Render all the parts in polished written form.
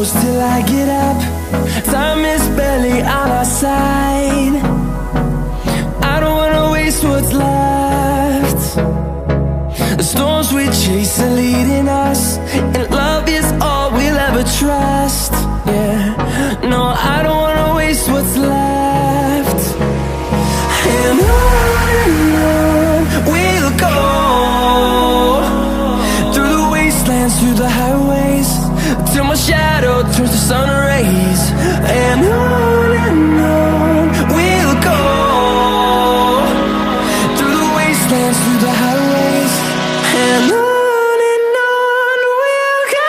close till I get up. Time is barely on our side. I don't wanna waste what's left. The storms we chase are leading us, and love is all we'll ever trust. Yeah, no, I don't wanna waste what's left. And on we'll go, through the wastelands, through the highways, till my shadow turns to sun rays. And on we'll go, through the wastelands, through the highways, and on we'll go.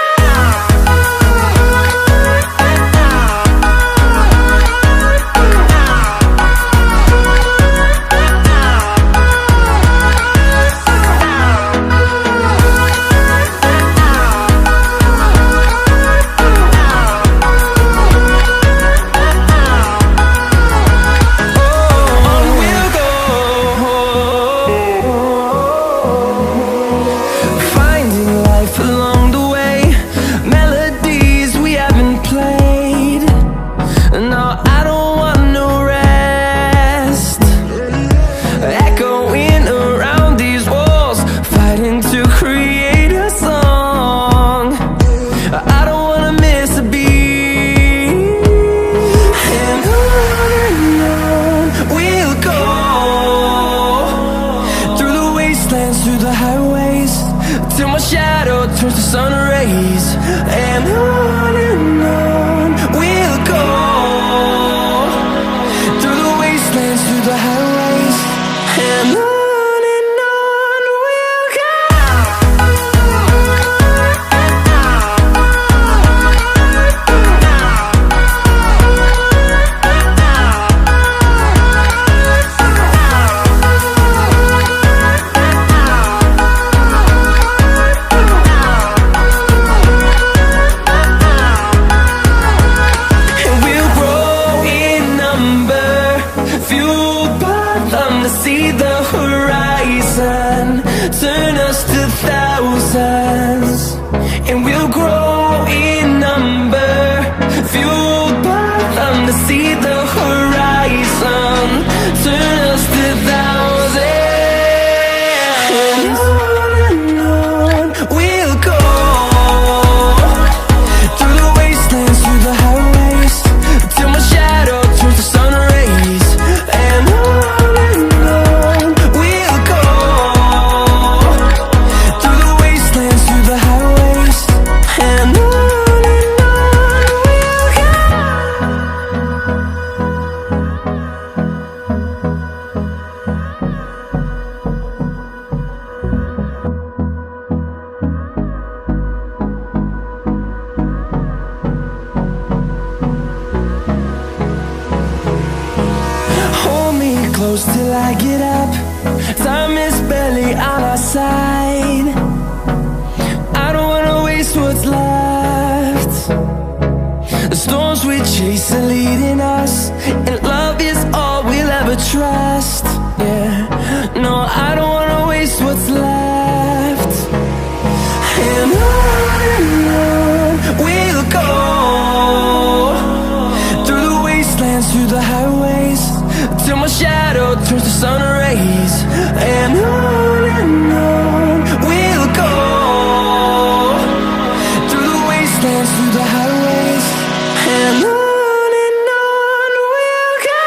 Through the highways, till my shadow turns to sun rays. And on we'll go, through the wastelands, through the highways, and on we'll go. See the horizon, turn us to thousands, and we'll grow in number, fueled by them. To see the horizon, turn us to thousands, and on we'll go, through the wastelands, through the highways, till my shadow turns to sun rays. And close till I get up. Time is barely on our side. I don't wanna waste what's left. The storms we chase are leading us, and love is all we'll ever trust. Yeah, no, I don't wanna waste what's left. And on we'll go, through the wastelands, through the highways, till my shadow turns to sun rays. And on we'll go, through the wastelands, through the highways, and on we'll go.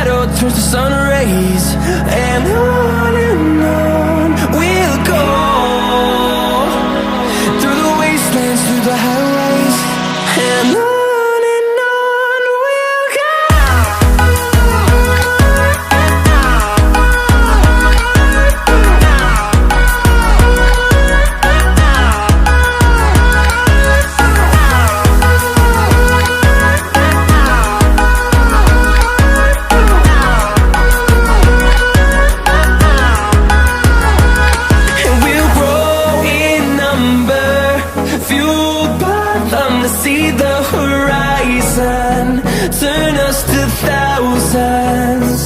shadow turns to sun rays. And on we'll go, through the wastelands, through the highways. And on we'll go. See the horizon, turn us to thousands,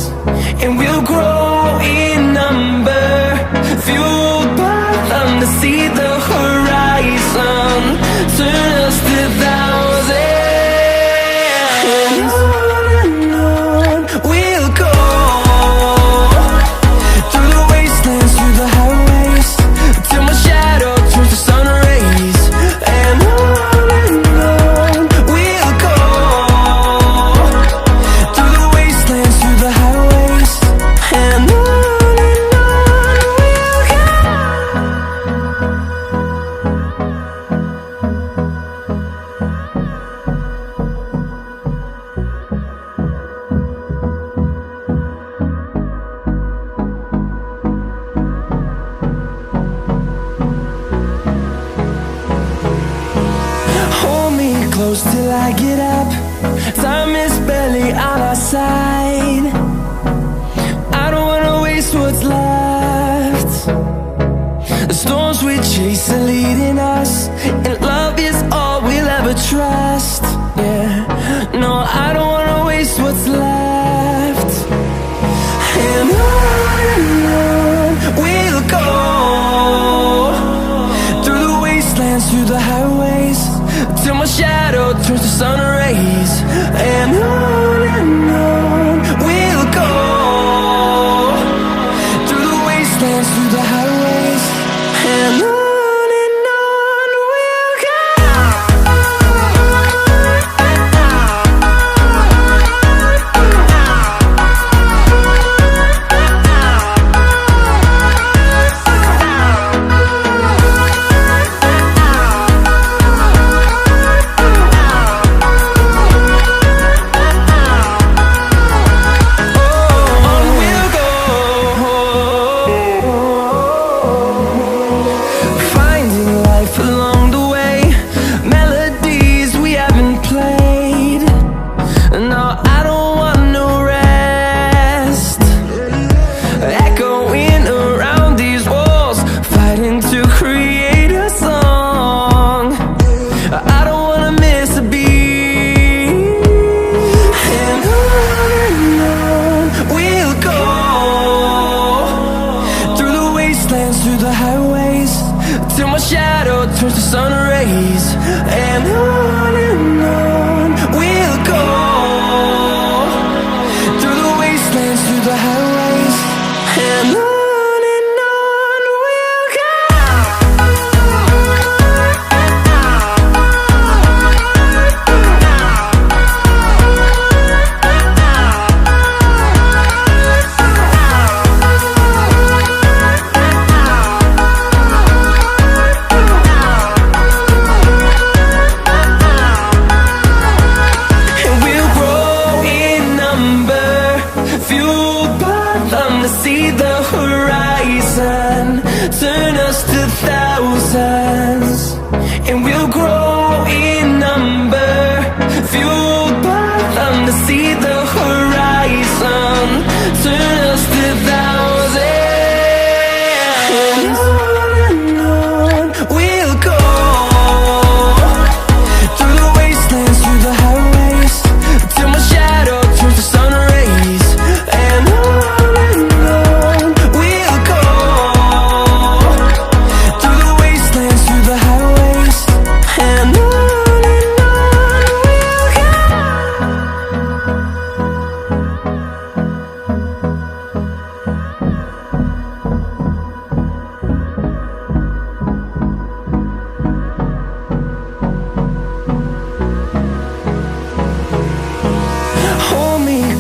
and we'll grow in number, fueled by them. To see the horizon, turn us to thousands, and on we'll go, through the wastelands, through the highways, till my shadow turns to sun rays. And close till I get up. Time is barely on our side. I don't wanna waste what's left. The storms we chase are leading us, and love is all we'll ever trust. Yeah, no, I don't wanna waste what's left. And on we'll go, through the wastelands, through the highways, till my shadow turns to sun rays. And on we'll go, through the wastelands, through the highways. And on we'll go. Through the highways, till my shadow turns to sun rays. And on we'll go, through the wastelands, through the highways. And on we'll go. See the horizon, turn us to thousands, and we'll grow in number, fueled by them. To see the horizon, turn us to thousands, and on we'll go, through the wastelands, through the highways, till my shadow turns to sun rays. And on we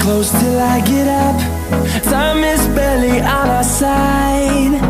close till I get up. Time is barely on our side.